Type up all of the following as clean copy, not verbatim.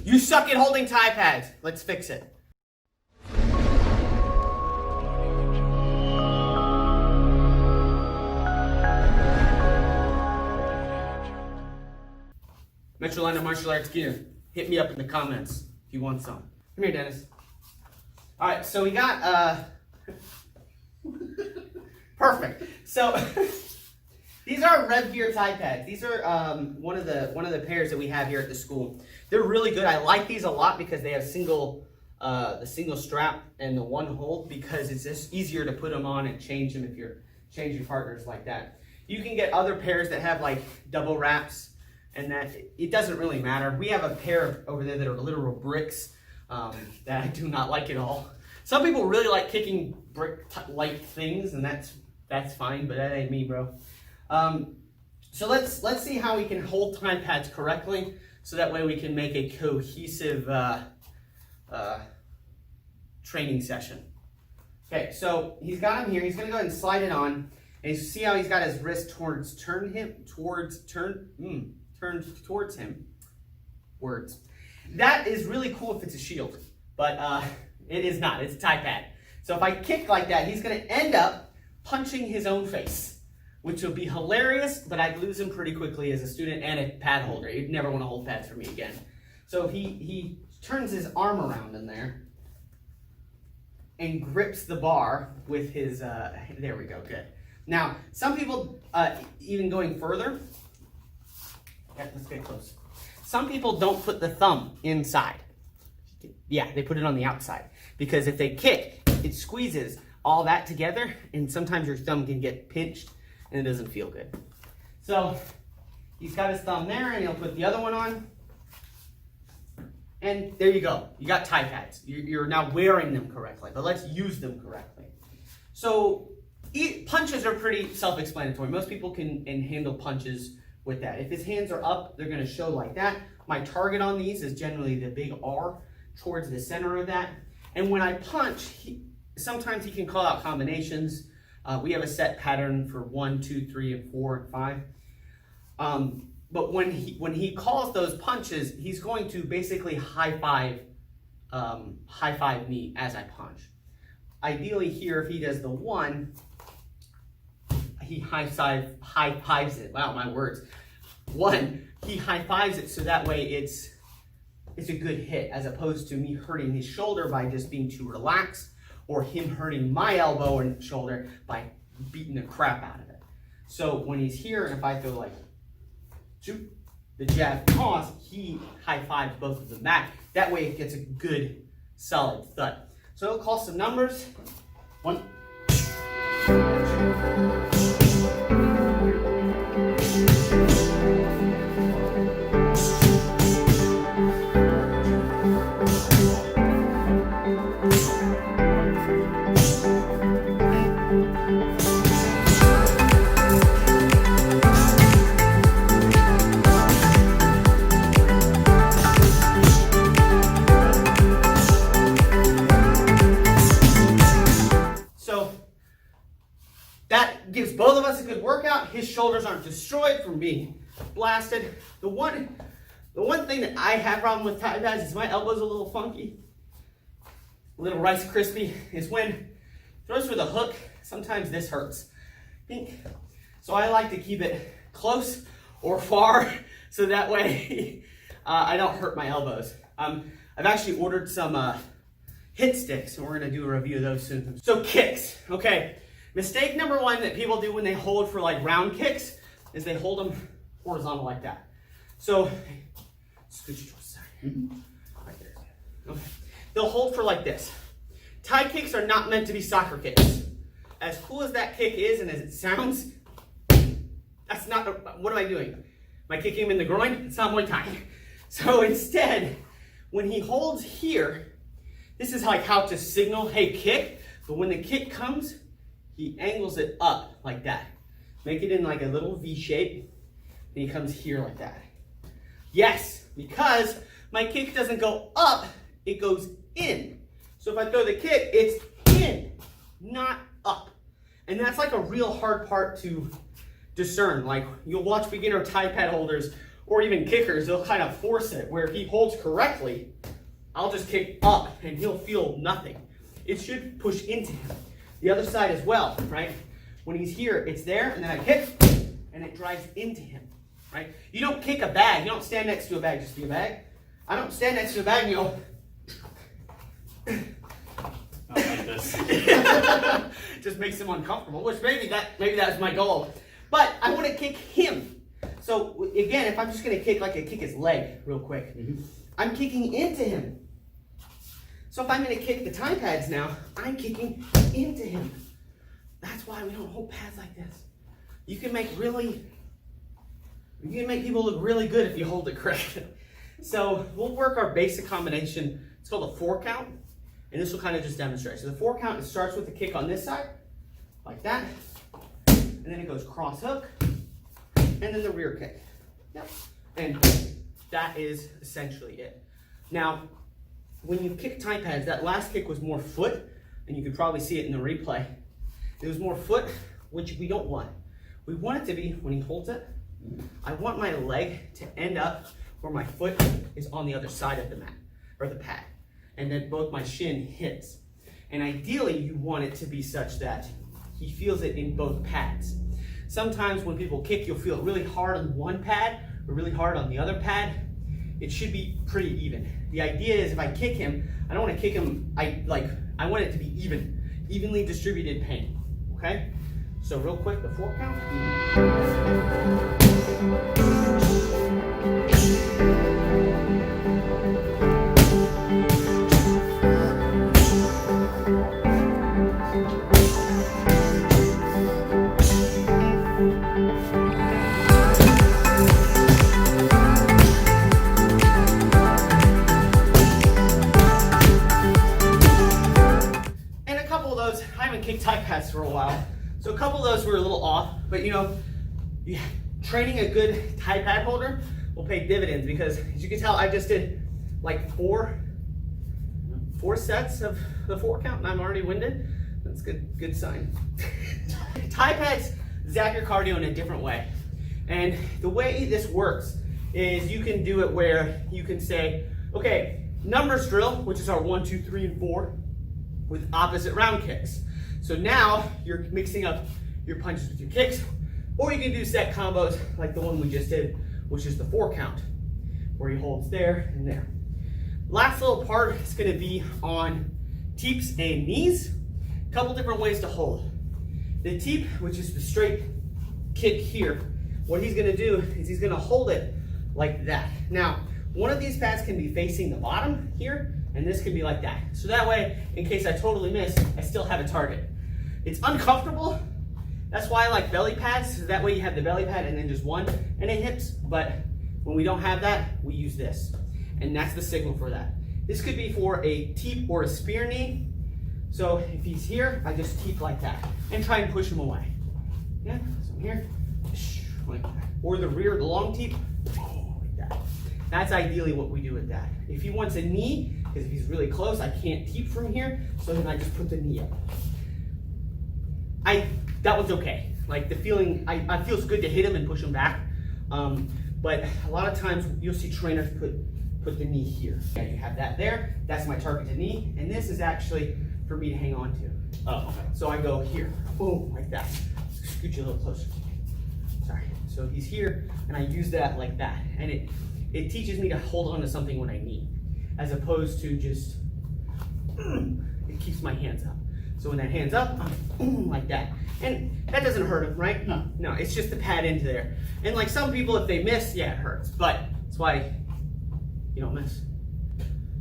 You suck at holding Thai pads. Let's fix it. Metrolina martial arts gear. Hit me up in the comments if you want some. Come here, Dennis. All right, so we got perfect. So these are Rev Gear Thai pads. These are one of the pairs that we have here at the school. They're really good. I like these a lot because they have the single strap and the one hold, because it's just easier to put them on and change them if you're changing partners like that. You can get other pairs that have like double wraps, and that it doesn't really matter. We have a pair over there that are literal bricks that I do not like at all. Some people really like kicking brick-like things, and that's fine, but that ain't me, bro. So let's see how we can hold Thai pads correctly, so that way we can make a cohesive training session. Okay, so he's got him here. He's gonna go ahead and slide it on, and you see how he's got his wrist turned towards him. Words. That is really cool if it's a shield, but it is not. It's a Thai pad. So if I kick like that, he's going to end up punching his own face, which would be hilarious, but I'd lose him pretty quickly as a student and a pad holder. You'd never want to hold pads for me again. So he turns his arm around in there and grips the bar with his, there we go, good. Now, some people, even going further, yeah, let's get close. Some people don't put the thumb inside. Yeah, they put it on the outside, because if they kick, it squeezes all that together, and sometimes your thumb can get pinched and it doesn't feel good. So he's got his thumb there, and he'll put the other one on, and there you go. You got Thai pads. You're now wearing them correctly, but let's use them correctly. So punches are pretty self-explanatory. Most people can handle punches with that. If his hands are up, they're going to show like that. My target on these is generally the big R towards the center of that. And when I punch, sometimes he can call out combinations. We have a set pattern for 1, 2, 3, and 4, and 5. But when he calls those punches, he's going to basically high five me as I punch. Ideally here, if he does the 1, he high fives it. Wow, my words. 1, he high fives it, so that way it's a good hit, as opposed to me hurting his shoulder by just being too relaxed, or him hurting my elbow and shoulder by beating the crap out of it. So when he's here, and if I go like, shoot, the jab toss, he high fives both of them back. That way it gets a good solid thud. So he'll call some numbers. 1. That gives both of us a good workout. His shoulders aren't destroyed from being blasted. The one thing that I have a problem with Thai pads is my elbow's a little funky, a little Rice Krispie, is when throws with a hook, sometimes this hurts. So I like to keep it close or far, so that way I don't hurt my elbows. I've actually ordered some hit sticks, and we're gonna do a review of those soon. So kicks, okay. Mistake number 1 that people do when they hold for like round kicks is they hold them horizontal like that. So, scooch you to the side. Right there. Okay. They'll hold for like this. Thai kicks are not meant to be soccer kicks. As cool as that kick is and as it sounds, that's not, what am I doing? Am I kicking him in the groin? It's not Muay Thai. So instead, when he holds here, this is like how to signal, hey, kick. But when the kick comes, he angles it up like that. Make it in like a little V shape. And he comes here like that. Yes, because my kick doesn't go up, it goes in. So if I throw the kick, it's in, not up. And that's like a real hard part to discern. Like you'll watch beginner Thai pad holders or even kickers, they'll kind of force it, where if he holds correctly, I'll just kick up and he'll feel nothing. It should push into him. The other side as well, right? When he's here, it's there, and then I kick, and it drives into him, right? You don't kick a bag. You don't stand next to a bag just to be a bag. I don't stand next to a bag and go, not like this. just makes him uncomfortable, which maybe that's my goal. But I want to kick him. So again, if I'm just going to kick, like I kick his leg real quick, I'm kicking into him. So if I'm going to kick the time pads now, I'm kicking into him. That's why we don't hold pads like this. You can make people look really good if you hold it correctly. So we'll work our basic combination. It's called a 4 count, and this will kind of just demonstrate. So the 4 count, it starts with the kick on this side, like that, and then it goes cross hook, and then the rear kick. Yep. And that is essentially it. Now, when you kick time pads, that last kick was more foot, and you could probably see it in the replay. It was more foot, which we don't want. We want it to be, when he holds it, I want my leg to end up where my foot is on the other side of the mat, or the pad, and then both my shin hits. And ideally, you want it to be such that he feels it in both pads. Sometimes when people kick, you'll feel it really hard on one pad, or really hard on the other pad. It should be pretty even. The idea is if I kick him, I don't want to kick him, I want it to be evenly distributed pain, okay? So real quick, the 4 count. Kick tie pads for a while. So a couple of those were a little off, but training a good tie pad holder will pay dividends, because as you can tell, I just did like four sets of the 4 count and I'm already winded. That's good sign. Tie pads zap your cardio in a different way. And the way this works is you can do it where you can say, okay, numbers drill, which is our 1, 2, 3, and 4, with opposite round kicks. So now you're mixing up your punches with your kicks, or you can do set combos like the one we just did, which is the 4 count, where he holds there and there. Last little part is going to be on teeps and knees. A couple different ways to hold. The teep, which is the straight kick here, what he's going to do is he's going to hold it like that. Now, one of these pads can be facing the bottom here, and this can be like that. So that way, in case I totally miss, I still have a target. It's uncomfortable. That's why I like belly pads. So that way you have the belly pad and then just one and it hips. But when we don't have that, we use this. And that's the signal for that. This could be for a teep or a spear knee. So if he's here, I just teep like that and try and push him away. Yeah, so here, like that. Or the rear, the long teep, like that. That's ideally what we do with that. If he wants a knee, because if he's really close, I can't teep from here, so then I just put the knee up. That one's okay. Like the feeling, I feels good to hit him and push him back. But a lot of times you'll see trainers put the knee here. Yeah, you have that there. That's my targeted knee, and this is actually for me to hang on to. Oh, okay. So I go here, boom, like that. Scoot you a little closer. Sorry. So he's here, and I use that like that, and it teaches me to hold on to something when I need, as opposed to just it keeps my hands up. So when that hand's up, I'm like that. And that doesn't hurt him, right? No. No, it's just the pad into there. And like some people, if they miss, yeah, it hurts. But that's why you don't miss.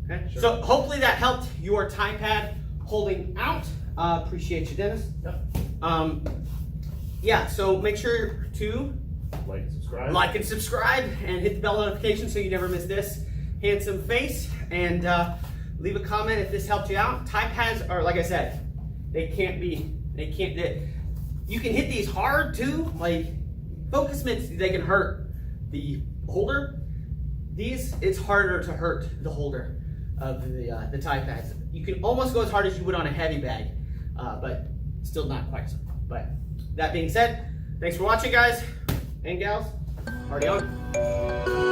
Okay? Sure. So hopefully that helped your tie pad holding out. Appreciate you, Dennis. Yep. Yeah, so make sure to like and subscribe and hit the bell notification so you never miss this handsome face. And leave a comment if this helped you out. Tie pads are, like I said, you can hit these hard too, like focus mitts, they can hurt the holder. These, it's harder to hurt the holder of the tie pads. You can almost go as hard as you would on a heavy bag, but still not quite so. But that being said, thanks for watching, guys and gals. Already on.